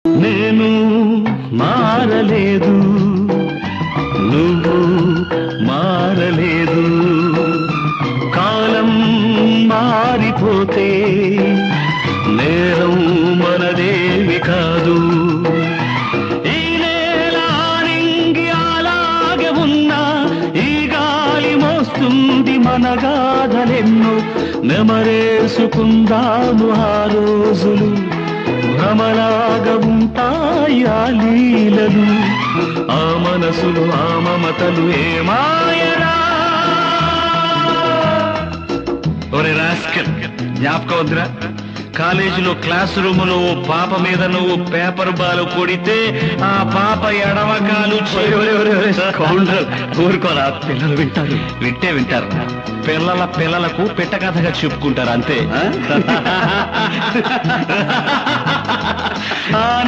నేను మారలేదు, నువ్వు మారలేదు. కాలం మారిపోతే నేరం మనదేవి కాదు. ఈ నేల నింగి అలాగే ఉన్నా ఈ గాలి మోస్తుంది మన గాథలెన్నో. నెమరేసుకుందాము ఆ రోజులు, భ్రమలాగా ఉంటాయి ఆ లీలలు. ఆ మనసులు ఆ మమతలు ఏమాయరా. ఒరే రాస్కల్, జ్ఞాపకం వద్దురా? కాలేజీలో క్లాస్ రూములో ఓ పాప మీద నువ్వు పేపర్ బాలు కొడితే ఆ పాప ఎడమకాలు ఊరుకోరా, పిల్లలు వింటారు. వింటారు. పిల్లలకు పిట్ట కథగా చెప్పుకుంటారు అంతే.